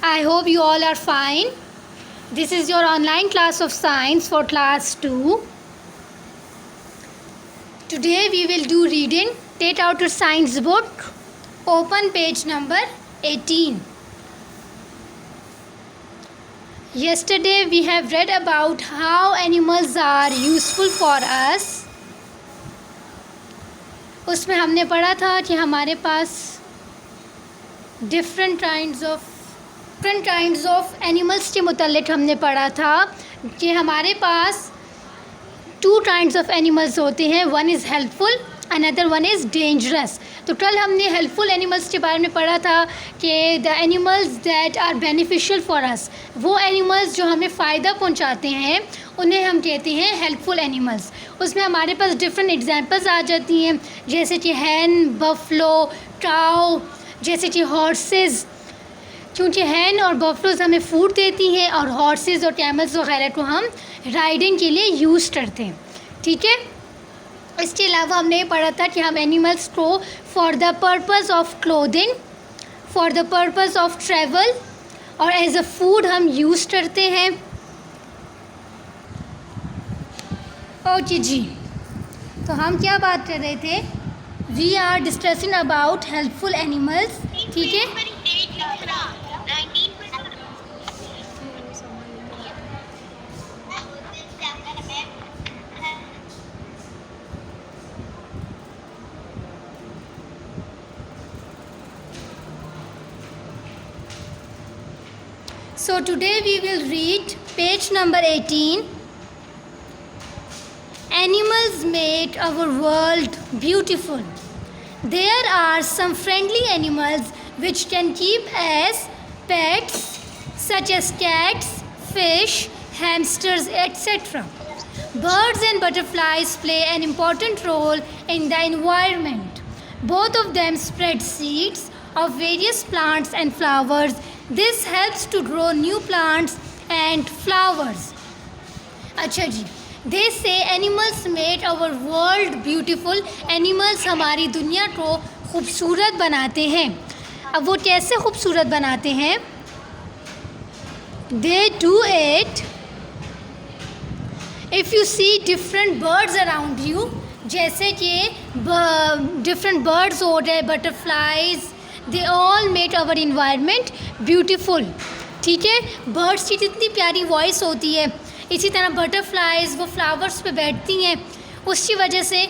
I hope you all are fine. This is your online class of science for class 2. Today we will do reading. Take out your science book. Open page number 18. Yesterday we have read about how animals are useful for us. उसमें हमने पढ़ा था कि हमारे पास different kinds of animals के मुतालिक हमने पढ़ा था कि हमारे पास 2 काइंड्स ऑफ एनिमल्स होते हैं. One is helpful, another one is dangerous. तो कल हमने हेल्पफुल एनिमल्स के बारे में पढ़ा था कि the animals that are beneficial for us, वो एनिमल्स जो हमें फ़ायदा पहुंचाते हैं उन्हें हम कहते हैं हेल्पफुल एनिमल्स. उसमें हमारे पास डिफरेंट एग्जांपल्स आ जाती हैं, जैसे कि हैन, बफलो, काऊ, जैसे कि हॉर्सेस. क्योंकि हैन और बफलोज हमें फूड देती हैं और हॉर्सेस और कैमल्स वगैरह को हम राइडिंग के लिए यूज़ करते हैं. ठीक है. इसके अलावा हमने ये पढ़ा था कि हम एनिमल्स को for the purpose of clothing, for the purpose of travel और एज अ फूड हम यूज़ करते हैं. ओके जी, तो हम क्या बात कर रहे थे? We are discussing about helpful animals. ठीक है. So today we will read page number 18. Animals make our world beautiful. There are some friendly animals which can keep as pets, such as cats, fish, hamsters, etc. Birds and butterflies play an important role in the environment. Both of them spread seeds of various plants and flowers. This helps to grow new plants and flowers. अच्छा जी, they say animals make our world beautiful. Animals हमारी दुनिया को खूबसूरत बनाते हैं. अब वो कैसे खूबसूरत बनाते हैं? They do it if you see different birds around you. जैसे कि different birds हो गए, butterflies, they all make our environment beautiful. ठीक है. बर्ड्स की कितनी प्यारी वॉइस होती है. इसी तरह बटरफ्लाइज वो फ्लावर्स पे बैठती हैं, उसकी वजह से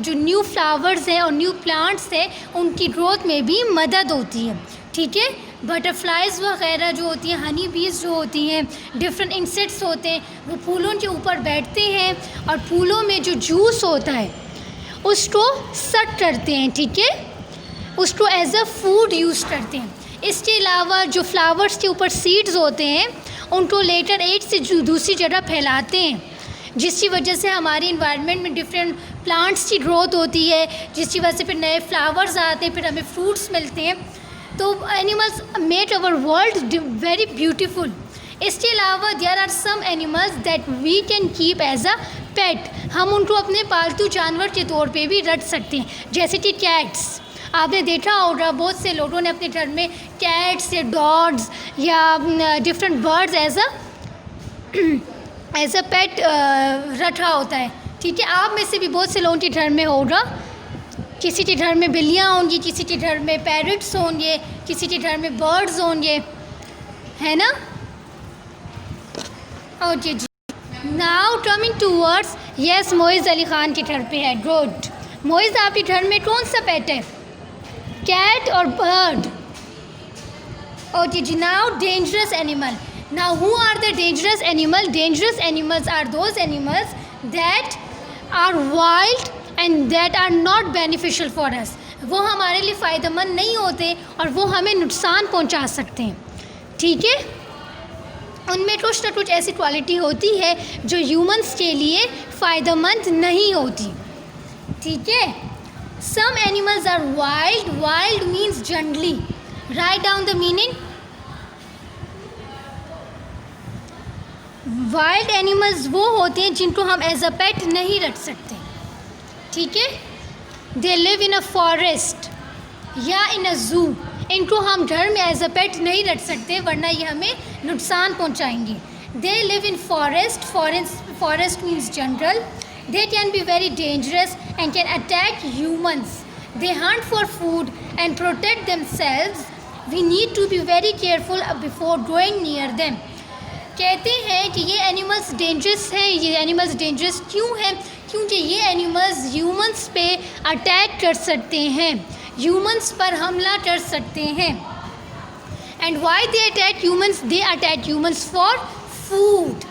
जो न्यू फ्लावर्स हैं और न्यू प्लांट्स हैं उनकी ग्रोथ में भी मदद होती है. ठीक है. बटरफ्लाइज वगैरह जो होती हैं, हनी बीज जो होती हैं, डिफरेंट इंसेक्ट्स होते हैं, वो फूलों के ऊपर बैठते हैं और फूलों में जो जूस होता है उसको सक करते हैं. ठीक है. उसको एज अ फूड यूज़ करते हैं. इसके अलावा जो फ्लावर्स के ऊपर सीड्स होते हैं उनको लेटर एक से दूसरी जगह फैलाते हैं, जिसकी वजह से हमारी इन्वायरमेंट में डिफरेंट प्लांट्स की ग्रोथ होती है, जिसकी वजह से फिर नए फ्लावर्स आते हैं, फिर हमें फ्रूट्स मिलते हैं. तो animals make our world very beautiful. इसके अलावा there are some animals that we can keep as a pet. हम उनको अपने पालतू जानवर के तौर पे भी रख सकते हैं, जैसे कि कैट्स. आपने देखा होगा बहुत से लोगों ने अपने घर में कैट्स या डॉग्स या डिफरेंट बर्ड्स एज अ पेट रखा होता है. ठीक है. आप में से भी बहुत से लोगों के घर में होगा. किसी के घर में बिल्लियाँ होंगी, किसी के घर में पैरट्स होंगे, किसी के घर में बर्ड्स होंगे, है ना. ओके जी. Now coming towards, yes Moiz Ali Khan के घर पे है. गुड. मोइज़ आपके घर में कौन सा पेट है? कैट और बर्ड. ओके जी. Now dangerous animal. Now who are the dangerous animal? Dangerous animals are those animals that are wild and that are not beneficial for us. वो हमारे लिए फ़ायदेमंद नहीं होते और वो हमें नुकसान पहुंचा सकते हैं. ठीक है. उनमें कुछ ना कुछ ऐसी क्वालिटी होती है जो ह्यूमंस के लिए फ़ायदेमंद नहीं होती. ठीक है. Some animals are wild. Wild means jungly. Write down the meaning. Wild animals वो होते हैं जिनको हम एज अ पेट नहीं रख सकते. ठीक है. They live in a forest या in a zoo. इनको हम घर में एज अ पेट नहीं रख सकते वरना ये हमें नुकसान पहुंचाएंगे। They live in forest means jungle. They can be very dangerous and can attack humans. They hunt for food and protect themselves. We need to be very careful before going near them. कहते हैं कि ये animals dangerous हैं। ये animals dangerous क्यों हैं? क्योंकि ये एनिमल्स ह्यूमंस पे अटैक कर सकते हैं, ह्यूमंस पर हमला कर सकते हैं। And why they attack humans? They attack humans for food.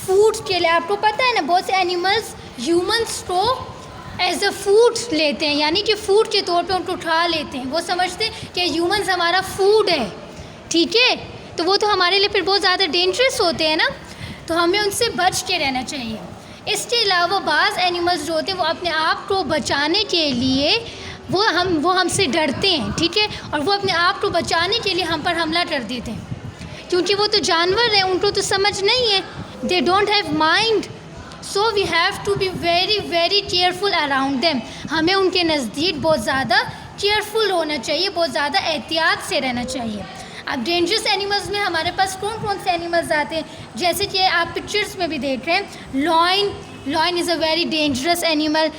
Food के लिए आपको पता है ना, बहुत से एनिमल्स ह्यूमंस को एज अ फूड लेते हैं, यानी कि फूड के तौर पे उनको उठा लेते हैं। वो समझते हैं कि ह्यूमंस हमारा फूड है, ठीक है, तो वो तो हमारे लिए फिर बहुत ज़्यादा डेंजरस होते हैं ना, तो हमें उनसे बच के रहना चाहिए। इसके अलावा बाज़ एनिमल्स जो होते हैं वो अपने आप को बचाने के लिए वो हमसे डरते हैं, ठीक है, और वो अपने आप को बचाने के लिए हम पर हमला कर देते हैं, क्योंकि वो तो जानवर हैं, उनको तो समझ नहीं है, they don't have mind. So we have to be very very careful around them. हमें उनके नज़दीक बहुत ज़्यादा केयरफुल होना चाहिए, बहुत ज़्यादा एहतियात से रहना चाहिए। अब डेंजरस एनिमल्स में हमारे पास कौन कौन से एनिमल्स आते हैं? जैसे कि आप पिक्चर्स में भी देख रहे हैं, lion is a very dangerous animal.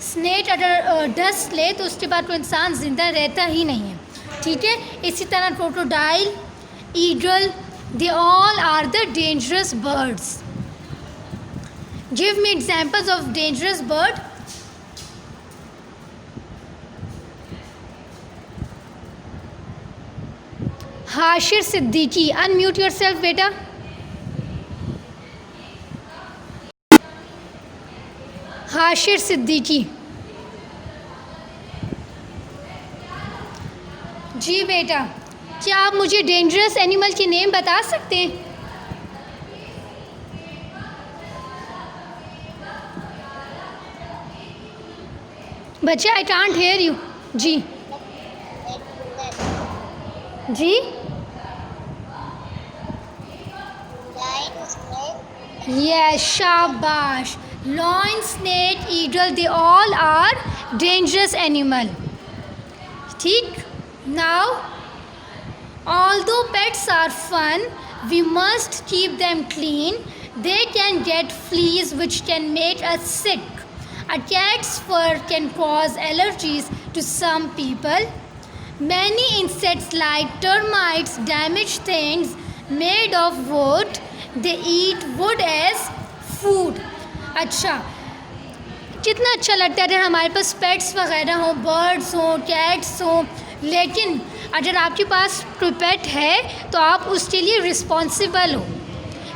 Snake अगर डस्ट ले तो उसके बाद कोई इंसान ज़िंदा रहता ही नहीं है, ठीक है। इसी तरह crocodile, eagle, they all are the dangerous birds. Give me examples of dangerous bird. Hashir Siddiqui, unmute yourself बेटा। हाशिर सिद्दीकी जी बेटा, क्या आप मुझे डेंजरस एनिमल के नेम बता सकते हैं? बच्चे आई कांट हेयर यू। जी जी, यस, शाबाश। Lion, snake, eagle, they all are dangerous animal, ठीक। Now although pets are fun, we must keep them clean. They can get fleas which can make us sick. A cat's fur can cause allergies to some people. Many insects like termites damage things made of wood. They eat wood as food. अच्छा, कितना अच्छा लगता है अगर हमारे पास pets वगैरह हों, birds हों, कैट्स हों, लेकिन अगर आपके पास कोई पेट है तो आप उसके लिए रिस्पॉन्सिबल हो।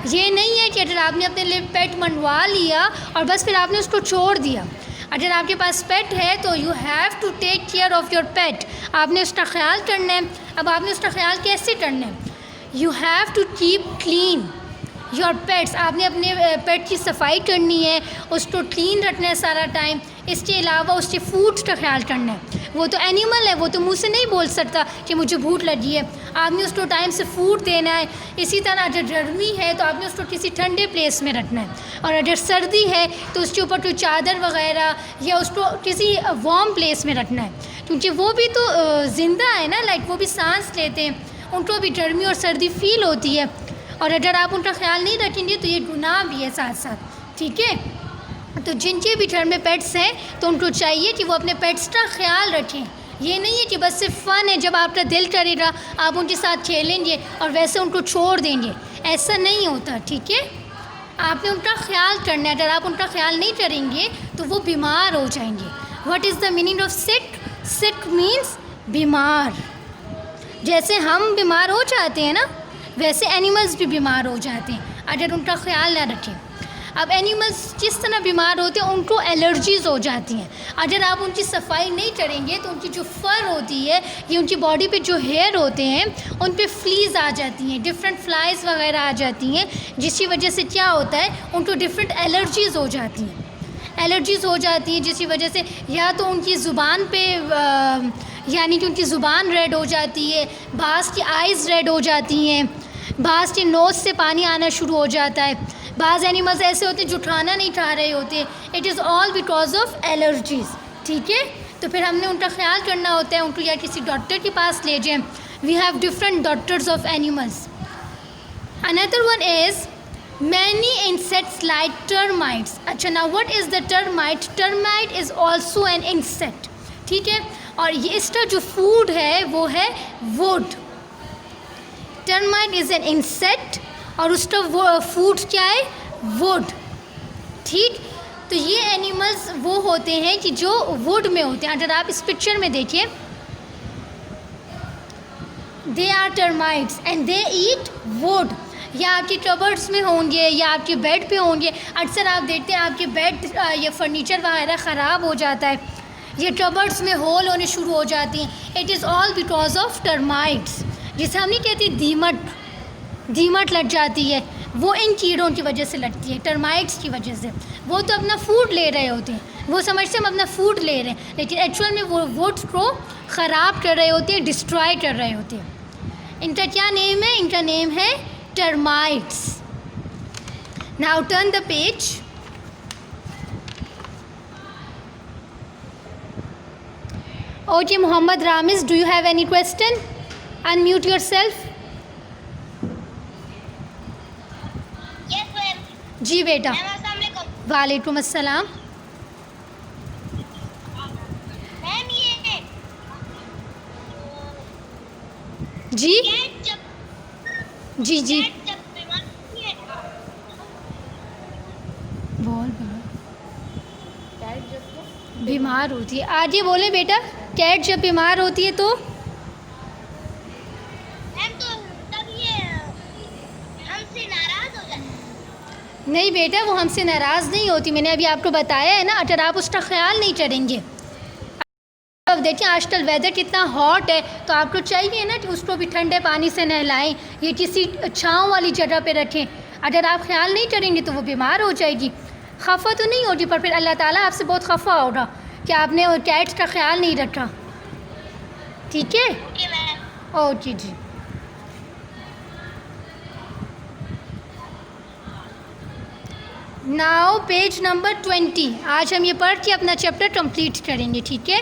ये नहीं है कि अगर आपने अपने लिए पेट मंगवा लिया और बस फिर आपने उसको छोड़ दिया। अगर आपके पास पेट है तो you have to take care of your pet. आपने उसका ख्याल करना है। अब आपने उसका ख्याल कैसे करना है? You have to keep clean your pets. आपने अपने पेट की सफाई करनी है, उसको क्लीन रखना है सारा टाइम। इसके अलावा उसके फूड का ख्याल करना है। वो तो एनिमल है, वो तो मुंह से नहीं बोल सकता कि मुझे भूख लगी है। आपने उसको टाइम से फूड देना है। इसी तरह अगर गर्मी है तो आपने उसको किसी ठंडे प्लेस में रखना है, और अगर सर्दी है तो उसके ऊपर कोई चादर वगैरह या उसको किसी वार्म प्लेस में रखना है, क्योंकि वो भी तो ज़िंदा है ना, लाइक वो भी सांस लेते हैं, उनको भी गर्मी और सर्दी फील होती है। और अगर आप उनका ख्याल नहीं रखेंगे तो ये गुनाह भी है साथ साथ, ठीक है। तो जिनके भी घर में पेट्स हैं तो उनको चाहिए कि वो अपने पेट्स का ख्याल रखें। ये नहीं है कि बस सिर्फ फ़न है, जब आपका दिल करेगा आप उनके साथ खेलेंगे और वैसे उनको छोड़ देंगे, ऐसा नहीं होता, ठीक है। आपने उनका ख्याल करना है। अगर आप उनका ख्याल नहीं करेंगे तो वो बीमार हो जाएंगे। What is the meaning of sick? Sick means बीमार। जैसे हम बीमार हो जाते हैं ना, वैसे एनिमल्स भी बीमार हो जाते हैं अगर उनका ख्याल ना रखें। अब एनिमल्स जिस तरह बीमार होते हैं उनको एलर्जीज़ हो जाती हैं। अगर आप उनकी सफाई नहीं करेंगे तो उनकी जो फर होती है, ये उनकी बॉडी पे जो हेयर होते हैं उन पे फ्लीज़ आ जाती हैं, डिफरेंट फ्लाइज वगैरह आ जाती हैं, जिसकी वजह से क्या होता है, उनको डिफरेंट एलर्जीज़ हो जाती हैं। एलर्जीज़ हो जाती हैं जिसकी वजह से या तो उनकी ज़ुबान पे यानी कि उनकी ज़ुबान रेड हो जाती है, बाज़ की आइज़ रेड हो जाती हैं, बाज़ के नोज़ से पानी आना शुरू हो जाता है। बाज़ एनिमल्स ऐसे होते हैं जो खाना नहीं खा रहे होते। It is all because of allergies, ठीक है। तो फिर हमने उनका ख्याल करना होता है, उनको या किसी डॉक्टर के पास ले जाएं. We have different doctors of animals. Another one is many insects like termites. अच्छा, now what is the termite? Termite is also an insect. ठीक है, और ये इसका जो फूड है वो है would. Termite is an insect और उसका फूड क्या है? वुड. ठीक, तो ये एनिमल्स वो होते हैं कि जो वुड में होते हैं. अगर आप इस पिक्चर में देखिए, they are termites and they eat wood. या आपके कबर्ड्स में होंगे या आपके बेड पे होंगे. अक्सर आप देखते हैं आपके बेड ये फर्नीचर वगैरह ख़राब हो जाता है, ये कबर्ड्स में होल होने शुरू हो जाती हैं. It is all because of termites. जिसे हम नहीं कहते दीमट लग जाती है, वो इन कीड़ों की वजह से लगती है, टर्माइट्स की वजह से. वो तो अपना फूड ले रहे होते हैं, वो समझते हैं हम अपना फूड ले रहे हैं, लेकिन एक्चुअल में वो वुड्स को ख़राब कर रहे होते हैं, डिस्ट्रॉय कर रहे होते हैं. इनका क्या नेम है? इनका नेम है termites. Now turn the page. Okay Mohammad Ramiz, do you have any question? Unmute yourself. जी बेटा. वालेकुम अस्सलाम. जी जी जी बोल बीमार होती है. आगे बोले बेटा. कैट जब बीमार होती है तो नहीं बेटा, वो हमसे नाराज़ नहीं होती. मैंने अभी आपको बताया है ना, अगर आप उसका ख्याल नहीं करेंगे. अब देखिए आजकल वेदर कितना हॉट है, तो आपको चाहिए ना कि उसको भी ठंडे पानी से नहलाएं, ये किसी छाँव वाली जगह पे रखें. अगर आप ख्याल नहीं करेंगे तो वो बीमार हो जाएगी. खफा तो नहीं होगी, पर फिर अल्लाह ताला आपसे बहुत खफा होगा कि आपने कैट्स का ख्याल नहीं रखा. ठीक है, ओके जी. Now page number 20. आज हम ये पढ़ के अपना चैप्टर कंप्लीट करेंगे. ठीक है,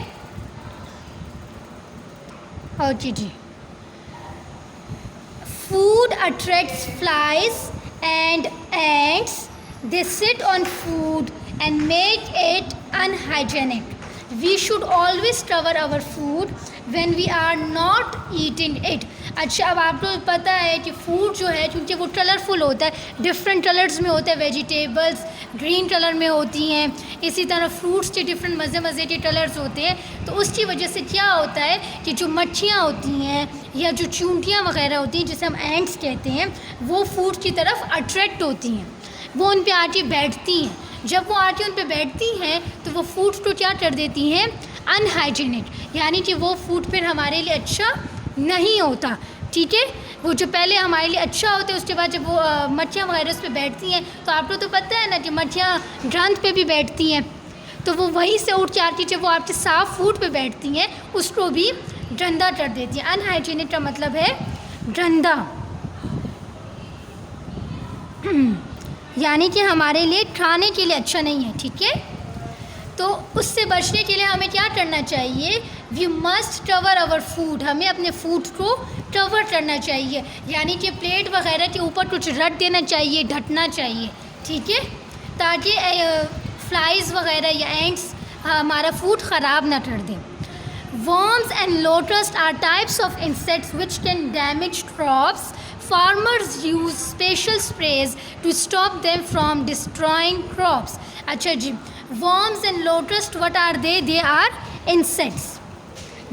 ओके जी. Food attracts flies and ants. They sit on food and make it unhygienic. We should always cover our food when we are not eating it. अच्छा, अब आपको पता है कि फूड जो है, क्योंकि वो कलरफुल होता है, डिफरेंट कलर्स में होता है. वेजिटेबल्स ग्रीन कलर में होती हैं, इसी तरह फ्रूट्स के डिफरेंट मज़े के कलर्स होते हैं. तो उसकी वजह से क्या होता है कि जो मच्छियाँ होती हैं या जो चूंटियाँ वगैरह होती हैं, जिसे हम एंट्स कहते हैं, वो फूड की तरफ अट्रैक्ट होती हैं. वो उन पर आके बैठती हैं. जब वो आके उन पर बैठती हैं तो वो फूड को क्या कर देती हैं? अनहाइजीनिक. यानी कि वो फूड फिर हमारे लिए अच्छा नहीं होता. ठीक है, वो जो पहले हमारे लिए अच्छा होता है, उसके बाद जब वो मच्छियाँ वगैरह उस पर बैठती हैं, तो आपको तो पता है ना कि मच्छियाँ गंद पे भी बैठती हैं, तो वो वहीं से उठ के आती, जब वो आपके साफ़ फूड पे बैठती हैं, उसको भी गंदा कर देती हैं. अनहाइजीनिक का मतलब है गंदा, यानी कि हमारे लिए खाने के लिए अच्छा नहीं है. ठीक है, तो उससे बचने के लिए हमें क्या करना चाहिए? We must cover our food. हमें अपने फूड को कवर करना चाहिए, यानी कि प्लेट वगैरह के ऊपर कुछ रख देना चाहिए, ढकना चाहिए. ठीक है, ताकि फ्लाइज़ वगैरह या एंट्स हमारा फूड ख़राब ना कर दें. Worms and locusts are types of insects which can damage crops. Farmers use special sprays to stop them from destroying crops. अच्छा जी, worms and locusts what are they? They are insects.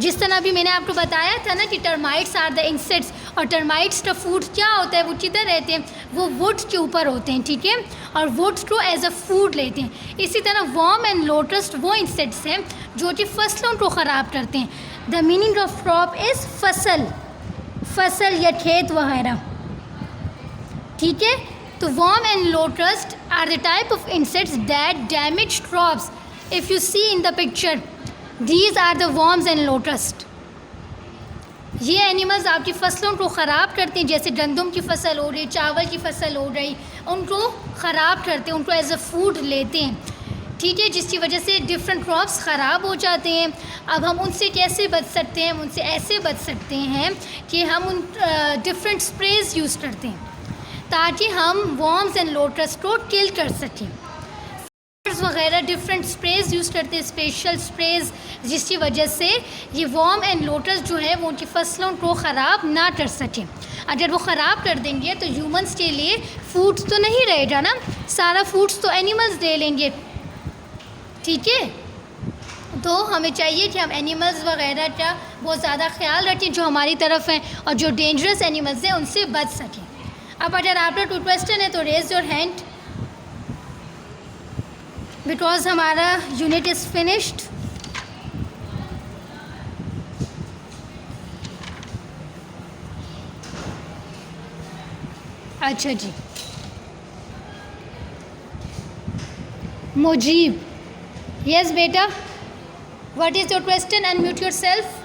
जिस तरह अभी मैंने आपको बताया था ना कि टर्माइट्स आर द इंसेक्ट्स, और टर्माइट्स का फूड क्या होता है? वो किधर रहते हैं? वो वुड्स के ऊपर होते हैं. ठीक है, और वुड्स को एज अ फूड लेते हैं. इसी तरह वर्म एंड लोटस्ट वो इंसेक्ट्स हैं जो कि फसलों को ख़राब करते हैं. The meaning of crop is फसल या खेत वगैरह. ठीक है, तो worm and locust are the type of insects that damage crops. If you see in the picture, these are the worms and locust. ये एनिमल्स आपकी फसलों को ख़राब करते हैं, जैसे गंदम की फसल हो रही, चावल की फसल हो रही, उनको ख़राब करते हैं, उनको एज अ फूड लेते हैं. ठीक है, जिसकी वजह से डिफरेंट क्रॉप्स ख़राब हो जाते हैं। अब हम उनसे कैसे बच सकते हैं? हम उनसे ऐसे बच सकते हैं कि हम उन डिफरेंट स्प्रेज यूज़ करते हैं ताकि हम वॉर्म्स एंड लोटस को किल कर सकें। वगैरह डिफरेंट स्प्रेज यूज़ करते हैं, स्पेशल स्प्रेज, जिसकी वजह से ये वॉर्म एंड लोटस जो है वो उनकी फसलों को ख़राब ना कर सकें। अगर वो ख़राब कर देंगे तो ह्यूमंस के लिए फूड्स तो नहीं रहेगा ना, सारा फूड्स तो एनिमल्स ले लेंगे। ठीक है, तो हमें चाहिए कि हम एनिमल्स वगैरह का बहुत ज़्यादा ख्याल रखें जो हमारी तरफ हैं और जो डेंजरस एनिमल्स हैं उनसे बच सकें। अब अगर आपका कोई क्वेश्चन है तो रेज योर हैंड, बिकॉज हमारा यूनिट इज़ फिनिश्ड। अच्छा जी, मुजीब, यस बेटा, what is your question? Unmute yourself.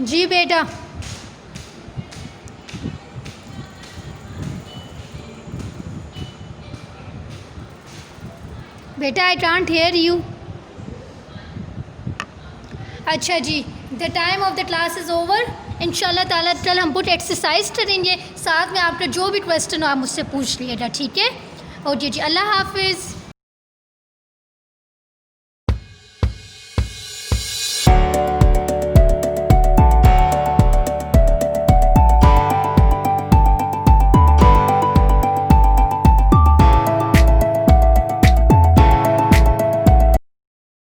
जी बेटा, बेटा आई कांट हेयर यू। अच्छा जी, the time of the class is over. इंशाल्लाह ताला कल हम कुछ एक्सरसाइज करेंगे, साथ में आपका जो भी क्वेश्चन हो आप मुझसे पूछ लीजिएगा। ठीक है, ओके जी, अल्लाह हाफिज़।